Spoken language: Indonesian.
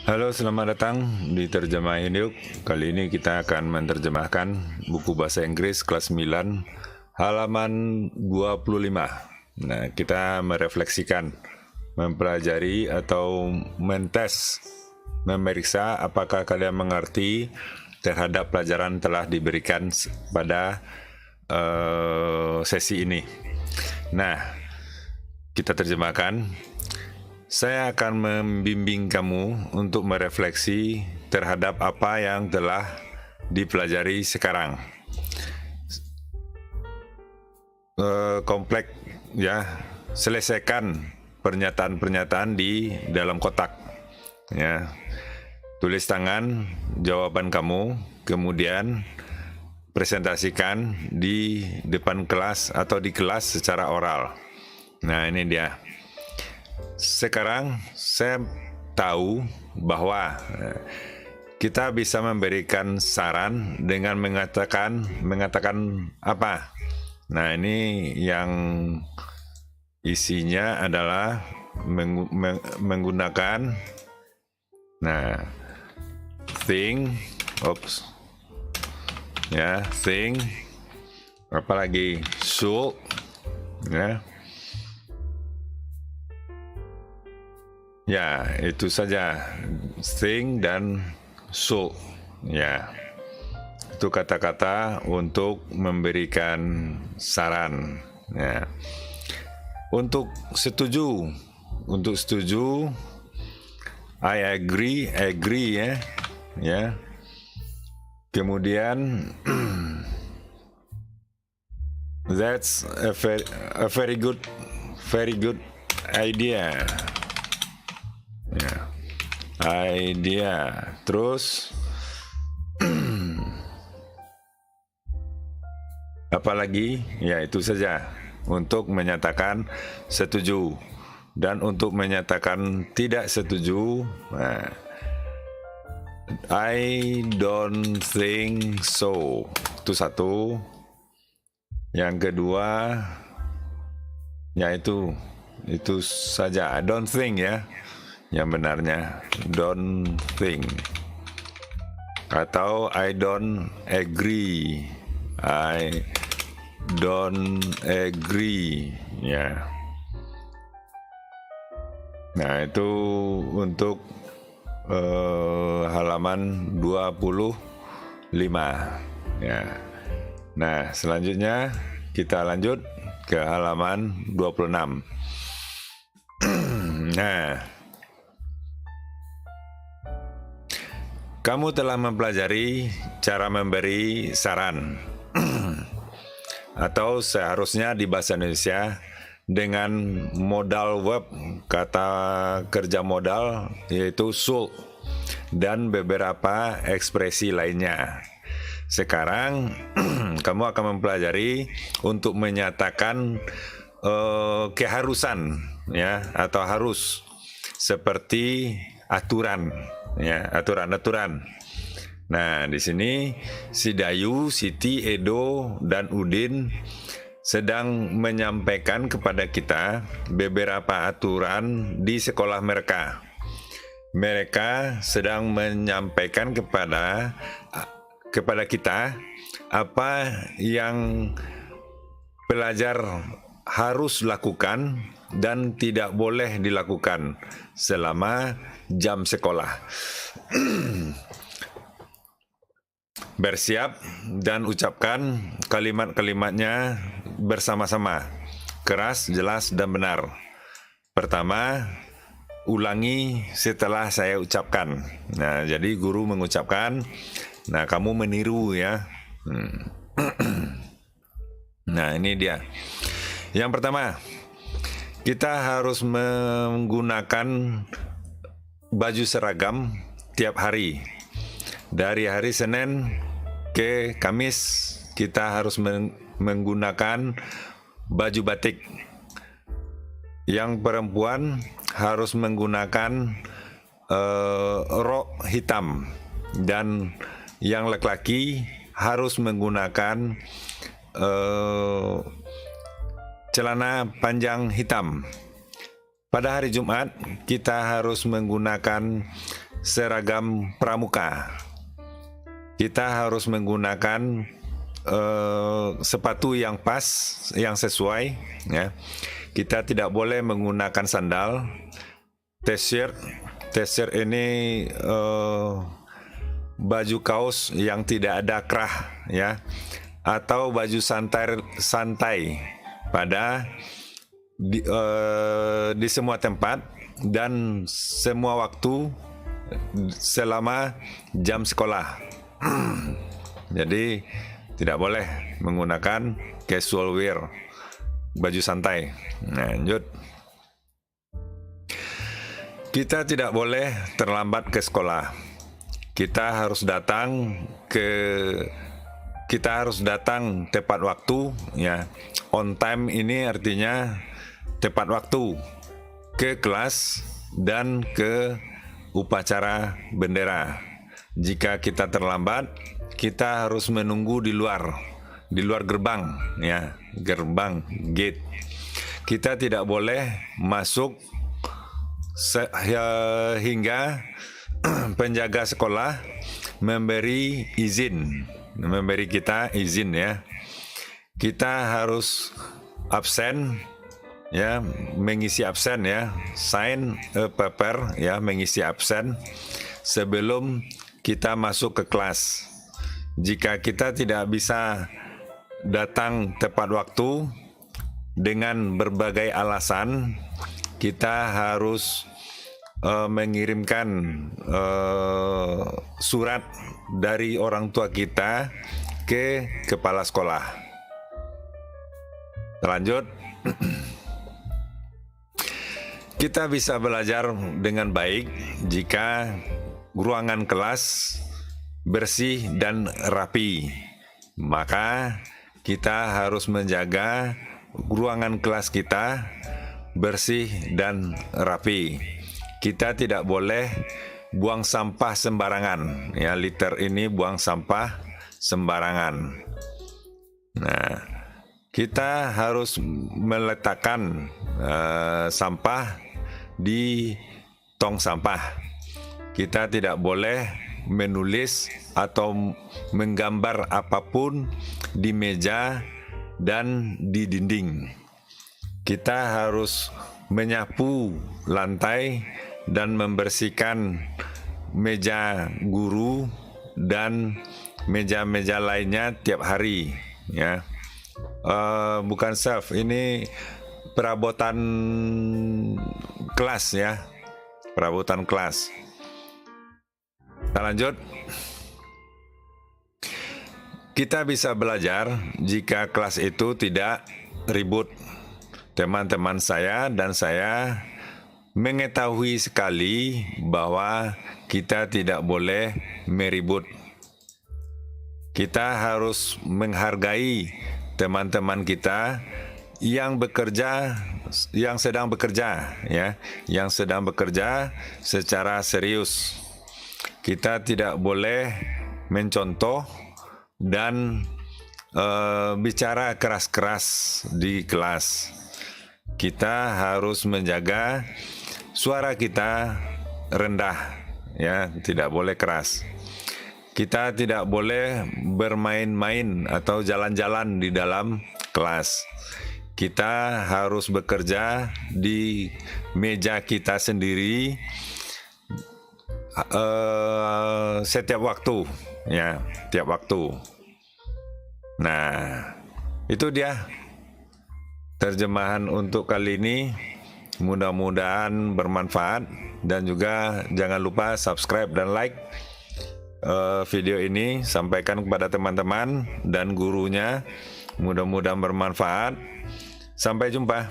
Halo, selamat datang di Terjemah Hidup. Kali ini kita akan menerjemahkan buku bahasa Inggris kelas 9 halaman 25. Nah, kita merefleksikan, mempelajari atau mentes, memeriksa apakah kalian mengerti terhadap pelajaran telah diberikan pada sesi ini. Nah, kita terjemahkan. Saya akan membimbing kamu untuk merefleksi terhadap apa yang telah dipelajari sekarang. Kompleks ya, selesaikan pernyataan-pernyataan di dalam kotak. Ya, tulis tangan jawaban kamu, kemudian presentasikan di depan kelas atau di kelas secara oral. Nah, ini dia. Sekarang saya tahu bahwa kita bisa memberikan saran dengan mengatakan apa. Nah, ini yang isinya adalah menggunakan think, think, apalagi should, ya. Ya, itu saja. Think dan should. Ya. Itu kata-kata untuk memberikan saran. Ya. Untuk setuju. I agree ya. Ya. Kemudian that's a very good idea. Ya, idea. Terus apalagi? Ya, itu saja untuk menyatakan setuju. Dan untuk menyatakan tidak setuju, I don't think so. Itu satu. Yang kedua, ya itu saja. I don't think ya. Yang benarnya don't think, atau I don't agree ya. Nah, itu untuk halaman 25 ya. Nah, selanjutnya kita lanjut ke halaman 26. Nah, kamu telah mempelajari cara memberi saran atau seharusnya di bahasa Indonesia dengan modal verb, kata kerja modal yaitu should, dan beberapa ekspresi lainnya. Sekarang kamu akan mempelajari untuk menyatakan keharusan ya, atau harus, seperti aturan ya, aturan. Nah, di sini si Dayu, Siti, Edo, dan Udin sedang menyampaikan kepada kita beberapa aturan di sekolah mereka. Mereka sedang menyampaikan kepada kita apa yang pelajar harus lakukan dan tidak boleh dilakukan selama jam sekolah. Bersiap dan ucapkan kalimat-kalimatnya bersama-sama, keras, jelas, dan benar. Pertama, ulangi setelah saya ucapkan. Nah, jadi guru mengucapkan, nah kamu meniru ya. Nah, ini dia. Yang pertama, kita harus menggunakan baju seragam tiap hari. Dari hari Senin ke Kamis, kita harus menggunakan baju batik. Yang perempuan harus menggunakan rok hitam, dan yang laki-laki harus menggunakan celana panjang hitam. Pada hari Jumat, kita harus menggunakan seragam pramuka. Kita harus menggunakan sepatu yang pas, yang sesuai, ya. Kita tidak boleh menggunakan sandal. T-shirt ini baju kaos yang tidak ada kerah, ya, atau baju santai pada di semua tempat dan semua waktu selama jam sekolah. Jadi tidak boleh menggunakan casual wear, baju santai. Nah, lanjut. Kita tidak boleh terlambat ke sekolah. Kita harus datang tepat waktu, ya. On time ini artinya tepat waktu ke kelas dan ke upacara bendera. Jika kita terlambat, kita harus menunggu di luar gerbang, ya, gerbang, gate. Kita tidak boleh masuk hingga penjaga sekolah memberi kita izin, ya. Kita harus absen, ya, mengisi absen, ya, sign a paper, ya, mengisi absen sebelum kita masuk ke kelas. Jika kita tidak bisa datang tepat waktu dengan berbagai alasan, kita harus mengirimkan surat dari orang tua kita ke kepala sekolah. Lanjut. Kita bisa belajar dengan baik jika ruangan kelas bersih dan rapi. Maka kita harus menjaga ruangan kelas kita bersih dan rapi. Kita tidak boleh buang sampah sembarangan, ya. Liter ini buang sampah sembarangan. Nah, kita harus meletakkan sampah di tong sampah. Kita tidak boleh menulis atau menggambar apapun di meja dan di dinding. Kita harus menyapu lantai dan membersihkan meja guru dan meja-meja lainnya tiap hari, ya. Bukan self, ini perabotan kelas, ya, perabotan kelas. Kita lanjut. Kita bisa belajar jika kelas itu tidak ribut. Teman-teman saya dan saya mengetahui sekali bahwa kita tidak boleh meribut. Kita harus menghargai teman-teman kita yang sedang bekerja, ya, yang sedang bekerja secara serius. Kita tidak boleh mencontoh dan bicara keras-keras di kelas. Kita harus menjaga suara kita rendah, ya, tidak boleh keras. Kita tidak boleh bermain-main atau jalan-jalan di dalam kelas. Kita harus bekerja di meja kita sendiri setiap waktu, ya, tiap waktu. Nah, itu dia terjemahan untuk kali ini. Mudah-mudahan bermanfaat dan juga jangan lupa subscribe dan like video ini. Sampaikan kepada teman-teman dan gurunya. Mudah-mudahan bermanfaat. Sampai jumpa.